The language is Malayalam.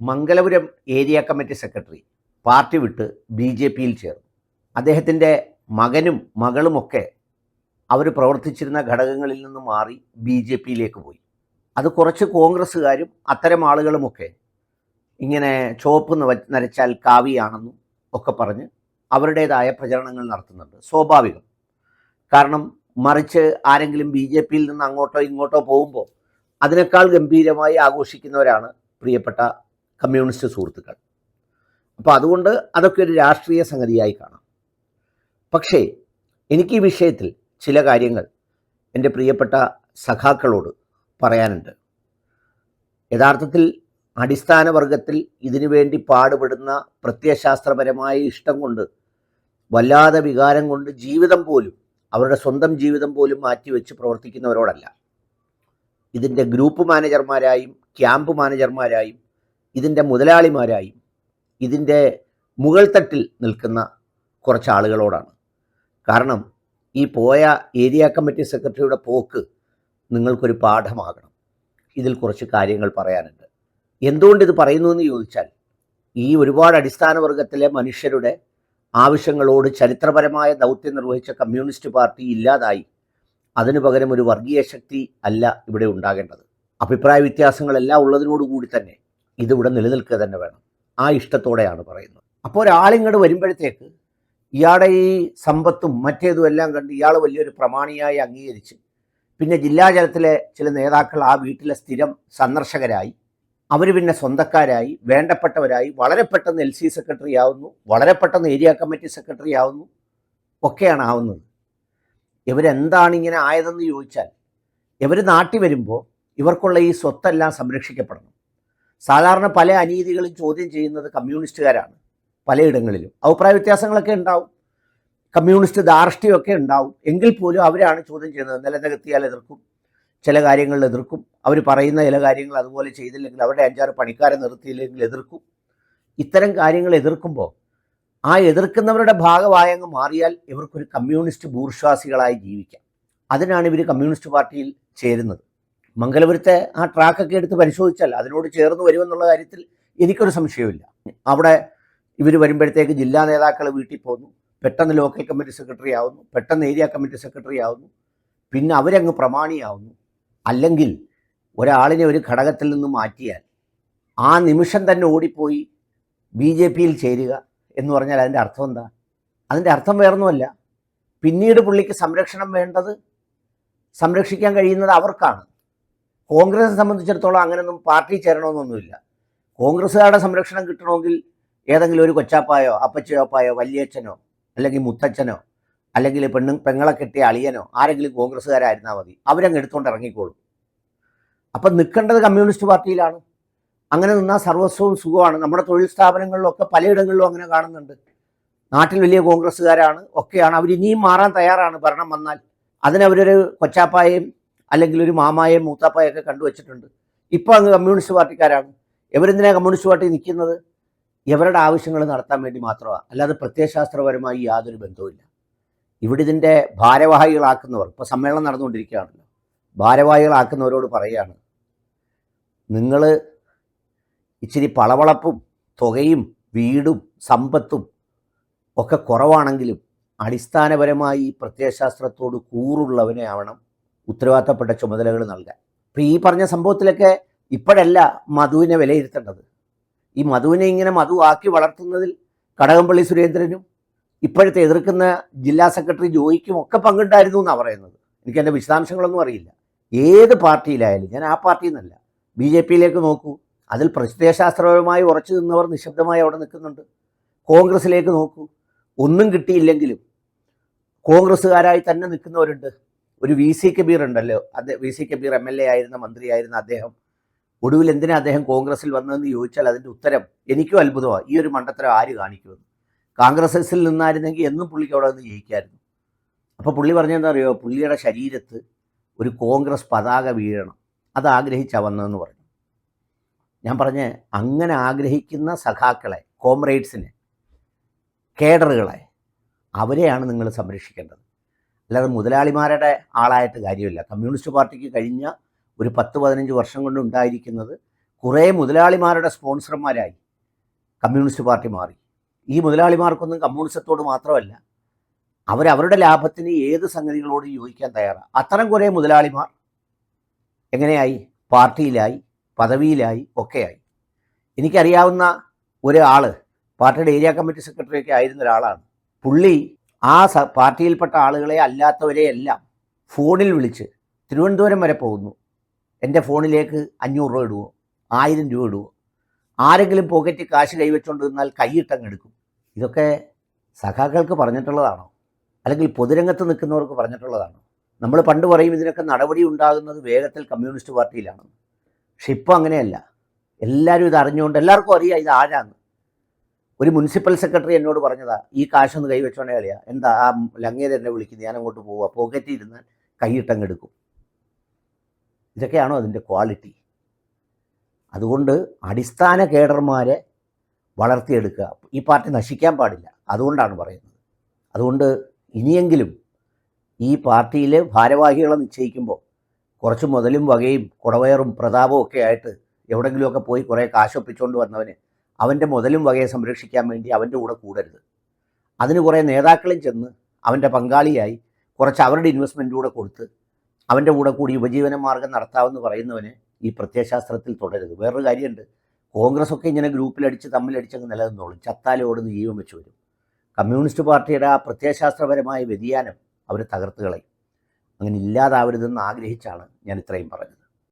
Mangalapuram area committee secretary party വിട്ട് BJPയിൽ ചേർന്നു. അദ്ദേഹത്തിൻ്റെ മകനും മകളുമൊക്കെ അവർ പ്രവർത്തിച്ചിരുന്ന ഘടകങ്ങളിൽ നിന്ന് മാറി BJPയിലേക്ക് പോയി. അത് കുറച്ച് കോൺഗ്രസ്സുകാരും അത്തരം ആളുകളുമൊക്കെ ഇങ്ങനെ ചുവപ്പ് നരച്ചാൽ കാവിയാണെന്നും ഒക്കെ പറഞ്ഞ് അവരുടേതായ പ്രചരണങ്ങൾ നടത്തുന്നുണ്ട്. സ്വാഭാവികം. കാരണം മറിച്ച് ആരെങ്കിലും BJPയിൽ നിന്ന് അങ്ങോട്ടോ ഇങ്ങോട്ടോ പോകുമ്പോൾ അതിനേക്കാൾ ഗംഭീരമായി ആഘോഷിക്കുന്നവരാണ് പ്രിയപ്പെട്ട കമ്മ്യൂണിസ്റ്റ് സുഹൃത്തുക്കൾ. അപ്പോൾ അതുകൊണ്ട് അതൊക്കെ ഒരു രാഷ്ട്രീയ സംഗതിയായി കാണാം. പക്ഷേ എനിക്ക് ഈ വിഷയത്തിൽ ചില കാര്യങ്ങൾ എൻ്റെ പ്രിയപ്പെട്ട സഖാക്കളോട് പറയാനുണ്ട്. യഥാർത്ഥത്തിൽ അടിസ്ഥാന വർഗത്തിൽ ഇതിനു വേണ്ടി പാടുപെടുന്ന പ്രത്യയശാസ്ത്രപരമായ ഇഷ്ടം കൊണ്ട്, വല്ലാതെ വികാരം കൊണ്ട് ജീവിതം പോലും, അവരുടെ സ്വന്തം ജീവിതം പോലും മാറ്റിവെച്ച് പ്രവർത്തിക്കുന്നവരോടല്ല. ഇതിൻ്റെ ഗ്രൂപ്പ് മാനേജർമാരായും ക്യാമ്പ് മാനേജർമാരായും ഇതിൻ്റെ മുതലാളിമാരായും ഇതിൻ്റെ മുകൾ തട്ടിൽ നിൽക്കുന്ന കുറച്ച് ആളുകളോടാണ്. കാരണം ഈ പോയ ഏരിയ കമ്മിറ്റി സെക്രട്ടറിയുടെ പോക്ക് നിങ്ങൾക്കൊരു പാഠമാകണം. ഇതിൽ കുറച്ച് കാര്യങ്ങൾ പറയാനുണ്ട്. എന്തുകൊണ്ട് ഇത് പറയുന്നു എന്ന് ചോദിച്ചാൽ, ഈ ഒരുപാട് അടിസ്ഥാന വർഗത്തിലെ മനുഷ്യരുടെ ആവശ്യങ്ങളോട് ചരിത്രപരമായ ദൗത്യം നിർവഹിച്ച കമ്മ്യൂണിസ്റ്റ് പാർട്ടി ഇല്ലാതായി. അതിനു പകരം ഒരു വർഗീയ ശക്തി അല്ല ഇവിടെ ഉണ്ടാകേണ്ടത്. അഭിപ്രായ വ്യത്യാസങ്ങളെല്ലാം ഉള്ളതിനോടുകൂടി തന്നെ ഇതിവിടെ നിലനിൽക്കുക തന്നെ വേണം. ആ ഇഷ്ടത്തോടെയാണ് പറയുന്നത്. അപ്പോൾ ഒരാളിങ്ങോട്ട് വരുമ്പോഴത്തേക്ക് ഇയാളുടെ ഈ സമ്പത്തും മറ്റേതും എല്ലാം കണ്ട് ഇയാൾ വലിയൊരു പ്രമാണിയായി അംഗീകരിച്ച്, പിന്നെ ജില്ലാതലത്തിലെ ചില നേതാക്കൾ ആ വീട്ടിലെ സ്ഥിരം സന്ദർശകരായി, അവർ പിന്നെ സ്വന്തക്കാരായി, വേണ്ടപ്പെട്ടവരായി, വളരെ പെട്ടെന്ന് LC സെക്രട്ടറി ആവുന്നു, വളരെ പെട്ടെന്ന് ഏരിയ കമ്മിറ്റി സെക്രട്ടറി ആവുന്നു, ഒക്കെയാണ് ആവുന്നത്. ഇവരെന്താണ് ഇങ്ങനെ ആയതെന്ന് ചോദിച്ചാൽ, ഇവർ നാട്ടിൽ വരുമ്പോൾ ഇവർക്കുള്ള ഈ സ്വത്തെല്ലാം സംരക്ഷിക്കപ്പെടണം. സാധാരണ പല അനീതികളും ചോദ്യം ചെയ്യുന്നത് കമ്മ്യൂണിസ്റ്റുകാരാണ്. പലയിടങ്ങളിലും അഭിപ്രായ വ്യത്യാസങ്ങളൊക്കെ ഉണ്ടാവും, കമ്മ്യൂണിസ്റ്റ് ധാർഷ്ട്യമൊക്കെ ഉണ്ടാവും. എങ്കിൽ പോലും അവരാണ് ചോദ്യം ചെയ്യുന്നത്. നിലനികത്തിയാൽ എതിർക്കും, ചില കാര്യങ്ങളിൽ എതിർക്കും, അവർ പറയുന്ന ചില കാര്യങ്ങൾ അതുപോലെ ചെയ്തില്ലെങ്കിൽ, അവരുടെ 5-6 പണിക്കാരെ നിർത്തിയില്ലെങ്കിൽ എതിർക്കും. ഇത്തരം കാര്യങ്ങൾ എതിർക്കുമ്പോൾ ആ എതിർക്കുന്നവരുടെ ഭാഗമായങ്ങ് മാറിയാൽ ഇവർക്കൊരു കമ്മ്യൂണിസ്റ്റ് ബൂർഷ്വാസികളായി ജീവിക്കാം. അതിനാണ് ഇവർ കമ്മ്യൂണിസ്റ്റ് പാർട്ടിയിൽ ചേരുന്നത്. മംഗലപുരത്തെ ആ ട്രാക്കൊക്കെ എടുത്ത് പരിശോധിച്ചാൽ അതിനോട് ചേർന്ന് വരുമെന്നുള്ള കാര്യത്തിൽ എനിക്കൊരു സംശയമില്ല. അവിടെ ഇവർ വരുമ്പോഴത്തേക്ക് ജില്ലാ നേതാക്കൾ വീട്ടിൽ പോകുന്നു, പെട്ടെന്ന് ലോക്കൽ കമ്മിറ്റി സെക്രട്ടറി ആവുന്നു, പെട്ടെന്ന് ഏരിയ കമ്മിറ്റി സെക്രട്ടറി ആവുന്നു, പിന്നെ അവരങ്ങ് പ്രമാണിയാവുന്നു. അല്ലെങ്കിൽ ഒരാളിനെ ഒരു ഘടകത്തിൽ നിന്ന് മാറ്റിയാൽ ആ നിമിഷം തന്നെ ഓടിപ്പോയി BJPയിൽ ചേരുക എന്ന് പറഞ്ഞാൽ അതിൻ്റെ അർത്ഥം എന്താ? അതിൻ്റെ അർത്ഥം വേറൊന്നുമല്ല, പിന്നീട് പുള്ളിക്ക് സംരക്ഷണം വേണ്ടത്, സംരക്ഷിക്കാൻ കഴിയുന്നത് അവർക്കാണ്. കോൺഗ്രസിനെ സംബന്ധിച്ചിടത്തോളം അങ്ങനെയൊന്നും പാർട്ടി ചേരണമെന്നൊന്നുമില്ല. കോൺഗ്രസ്സുകാരുടെ സംരക്ഷണം കിട്ടണമെങ്കിൽ ഏതെങ്കിലും ഒരു കൊച്ചാപ്പായോ അപ്പച്ചയോപ്പായോ വല്യച്ഛനോ അല്ലെങ്കിൽ മുത്തച്ഛനോ അല്ലെങ്കിൽ പെങ്ങളെ കെട്ടിയ അളിയനോ ആരെങ്കിലും കോൺഗ്രസ്സുകാരായിരുന്നാൽ മതി, അവരങ്ങ് എടുത്തുകൊണ്ട് ഇറങ്ങിക്കോളും. അപ്പം നിൽക്കേണ്ടത് കമ്മ്യൂണിസ്റ്റ് പാർട്ടിയിലാണ്. അങ്ങനെ നിന്നാൽ സർവസ്വവും സുഖമാണ്. നമ്മുടെ തൊഴിൽ സ്ഥാപനങ്ങളിലൊക്കെ പലയിടങ്ങളിലും അങ്ങനെ കാണുന്നുണ്ട്. നാട്ടിൽ വലിയ കോൺഗ്രസ്സുകാരാണ്, ഒക്കെയാണ്. അവർ ഇനിയും മാറാൻ തയ്യാറാണ് ഭരണം വന്നാൽ. അതിനവരൊരു കൊച്ചാപ്പായെയും അല്ലെങ്കിൽ ഒരു മാമായെയും മൂത്താപ്പായൊക്കെ കണ്ടുവച്ചിട്ടുണ്ട്. ഇപ്പോൾ അങ്ങ് കമ്മ്യൂണിസ്റ്റ് പാർട്ടിക്കാരാണ്. ഇവരെന്തിനാണ് കമ്മ്യൂണിസ്റ്റ് പാർട്ടി നിൽക്കുന്നത്? ഇവരുടെ ആവശ്യങ്ങൾ നടത്താൻ വേണ്ടി മാത്രമാണ്, അല്ലാതെ പ്രത്യയശാസ്ത്രപരമായി യാതൊരു ബന്ധവുമില്ല. ഇവിടെ ഇതിൻ്റെ ഭാരവാഹികളാക്കുന്നവർ, ഇപ്പോൾ സമ്മേളനം നടന്നുകൊണ്ടിരിക്കുകയാണല്ലോ, ഭാരവാഹികളാക്കുന്നവരോട് പറയുകയാണ്, നിങ്ങൾ ഇച്ചിരി പളവളപ്പും തുകയും വീടും സമ്പത്തും ഒക്കെ കുറവാണെങ്കിലും അടിസ്ഥാനപരമായി പ്രത്യയശാസ്ത്രത്തോട് കൂറുള്ളവനെ ആവണം ഉത്തരവാദിത്തപ്പെട്ട ചുമതലകൾ നൽകാൻ. ഇപ്പോൾ ഈ പറഞ്ഞ സംഭവത്തിലൊക്കെ ഇപ്പോഴല്ല മധുവിനെ വിലയിരുത്തേണ്ടത്. ഈ മധുവിനെ ഇങ്ങനെ മധു ആക്കി വളർത്തുന്നതിൽ കടകംപള്ളി സുരേന്ദ്രനും ഇപ്പോഴത്തെ എതിർക്കുന്ന ജില്ലാ സെക്രട്ടറി ജോയിക്കും ഒക്കെ പങ്കുണ്ടായിരുന്നു എന്നാണ് പറയുന്നത്. എനിക്കതിൻ്റെ വിശദാംശങ്ങളൊന്നും അറിയില്ല. ഏത് പാർട്ടിയിലായാലും, ഞാൻ ആ പാർട്ടിയിൽ നിന്നല്ല, BJPയിലേക്ക് നോക്കൂ, അതിൽ പ്രത്യയശാസ്ത്രപരമായി ഉറച്ചു നിന്നവർ നിശബ്ദമായി അവിടെ നിൽക്കുന്നുണ്ട്. കോൺഗ്രസ്സിലേക്ക് നോക്കൂ, ഒന്നും കിട്ടിയില്ലെങ്കിലും കോൺഗ്രസ്സുകാരായി തന്നെ നിൽക്കുന്നവരുണ്ട്. ഒരു VC കബീർ ഉണ്ടല്ലോ, VC കബീർ MLA ആയിരുന്ന, മന്ത്രിയായിരുന്ന അദ്ദേഹം ഒടുവിൽ എന്തിനാ അദ്ദേഹം കോൺഗ്രസ്സിൽ വന്നതെന്ന് ചോദിച്ചാൽ അതിൻ്റെ ഉത്തരം എനിക്കും അത്ഭുതമാണ്. ഈ ഒരു മണ്ടത്തരം ആര് കാണിക്കുമെന്ന്. കോൺഗ്രസ്സിൽ നിന്നായിരുന്നെങ്കിൽ എന്നും പുള്ളിക്ക് അവിടെ നിന്ന് ജയിക്കായിരുന്നു. അപ്പോൾ പുള്ളി പറഞ്ഞതെന്താ അറിയോ? പുള്ളിയുടെ ശരീരത്ത് ഒരു കോൺഗ്രസ് പതാക വീഴണം, അത് ആഗ്രഹിച്ചാണ് വന്നതെന്ന് പറഞ്ഞു. ഞാൻ പറഞ്ഞ അങ്ങനെ ആഗ്രഹിക്കുന്ന സഖാക്കളെ, കോമ്രേഡ്സിനെ, കേഡറുകളെ, അവരെയാണ് നിങ്ങൾ സംരക്ഷിക്കേണ്ടത്. അല്ലാതെ മുതലാളിമാരുടെ ആളായിട്ട് കാര്യമില്ല. കമ്മ്യൂണിസ്റ്റ് പാർട്ടിക്ക് കഴിഞ്ഞ ഒരു 10-15 വർഷം കൊണ്ട് ഉണ്ടായിരിക്കുന്നത് കുറേ മുതലാളിമാരുടെ സ്പോൺസർമാരായി കമ്മ്യൂണിസ്റ്റ് പാർട്ടി മാറി. ഈ മുതലാളിമാർക്കൊന്നും കമ്മ്യൂണിസത്തോട് മാത്രമല്ല, അവരവരുടെ ലാഭത്തിന് ഏത് സംഗതികളോട് യോജിക്കാൻ തയ്യാറാണ്. അത്തരം കുറേ മുതലാളിമാർ എങ്ങനെയായി? പാർട്ടിയിലായി, പദവിയിലായി, ഒക്കെയായി. എനിക്കറിയാവുന്ന ഒരാൾ പാർട്ടിയുടെ ഏരിയ കമ്മിറ്റി സെക്രട്ടറിയൊക്കെ ആയിരുന്ന ഒരാളാണ്. പുള്ളി ആ പാർട്ടിയിൽപ്പെട്ട ആളുകളെ അല്ലാത്തവരെ എല്ലാം ഫോണിൽ വിളിച്ച് തിരുവനന്തപുരം വരെ പോകുന്നു. എൻ്റെ ഫോണിലേക്ക് 500 രൂപ ഇടുവോ, 1000 രൂപ ഇടുവോ, ആരെങ്കിലും പോക്കറ്റിൽ കാശ് കൈവച്ചുകൊണ്ട് നിന്നാൽ കൈയിട്ടങ്ങെടുക്കും. ഇതൊക്കെ സഖാക്കൾക്ക് പറഞ്ഞിട്ടുള്ളതാണോ? അല്ലെങ്കിൽ പൊതുരംഗത്ത് നിൽക്കുന്നവർക്ക് പറഞ്ഞിട്ടുള്ളതാണോ? നമ്മൾ പണ്ട് പറയും ഇതിനൊക്കെ നടപടി ഉണ്ടാകുന്നത് വേഗത്തിൽ കമ്മ്യൂണിസ്റ്റ് പാർട്ടിയിലാണ്. പക്ഷെ ഇപ്പോൾ അങ്ങനെയല്ല. എല്ലാവരും ഇത് അറിഞ്ഞുകൊണ്ട് എല്ലാവർക്കും അറിയാം ഇത് ആരാന്ന്. ഒരു മുനിസിപ്പൽ സെക്രട്ടറി എന്നോട് പറഞ്ഞതാ, ഈ കാശൊന്ന് കൈവച്ചോണ്ടേ കളിയാ, എന്താ ആ ലങ്ങേര് എന്നെ വിളിക്കുന്നത്, ഞാൻ അങ്ങോട്ട് പോവുക, പോക്കറ്റിൽ ഇരുന്നാൽ കൈയിട്ടങ്ങെടുക്കും. ഇതൊക്കെയാണോ അതിൻ്റെ ക്വാളിറ്റി? അതുകൊണ്ട് അടിസ്ഥാന കേഡർമാരെ വളർത്തിയെടുക്കുക. ഈ പാർട്ടി നശിക്കാൻ പാടില്ല. അതുകൊണ്ടാണ് പറയുന്നത്. അതുകൊണ്ട് ഇനിയെങ്കിലും ഈ പാർട്ടിയിലെ ഭാരവാഹികളെ നിശ്ചയിക്കുമ്പോൾ കുറച്ച് മുതലും വകയും കുടവയറും പ്രതാപവും ഒക്കെ ആയിട്ട് എവിടെയെങ്കിലുമൊക്കെ പോയി കുറേ കാശൊപ്പിച്ചുകൊണ്ട് വന്നവന് അവൻ്റെ മുതലും വകയെ സംരക്ഷിക്കാൻ വേണ്ടി അവൻ്റെ കൂടെ കൂടരുത്. അതിന് കുറേ നേതാക്കളും ചെന്ന് അവൻ്റെ പങ്കാളിയായി കുറച്ച് അവരുടെ ഇൻവെസ്റ്റ്മെൻറ്റ് കൂടെ കൊടുത്ത് അവൻ്റെ കൂടെ കൂടി ഉപജീവന മാർഗം നടത്താമെന്ന് പറയുന്നവന് ഈ പ്രത്യയശാസ്ത്രത്തിൽ തുടരുത്. വേറൊരു കാര്യമുണ്ട്, കോൺഗ്രസ്സൊക്കെ ഇങ്ങനെ ഗ്രൂപ്പിലടിച്ച് തമ്മിലടിച്ചങ്ങ് നിലനിന്നോളും, ചത്താലോടുന്ന് ജീവൻ വെച്ച് വരും. കമ്മ്യൂണിസ്റ്റ് പാർട്ടിയുടെ ആ പ്രത്യയശാസ്ത്രപരമായ വ്യതിയാനം അവർ തകർത്ത് കളയും. അങ്ങനെ ഇല്ലാതാവരുതെന്ന് ആഗ്രഹിച്ചാണ് ഞാൻ ഇത്രയും പറഞ്ഞത്.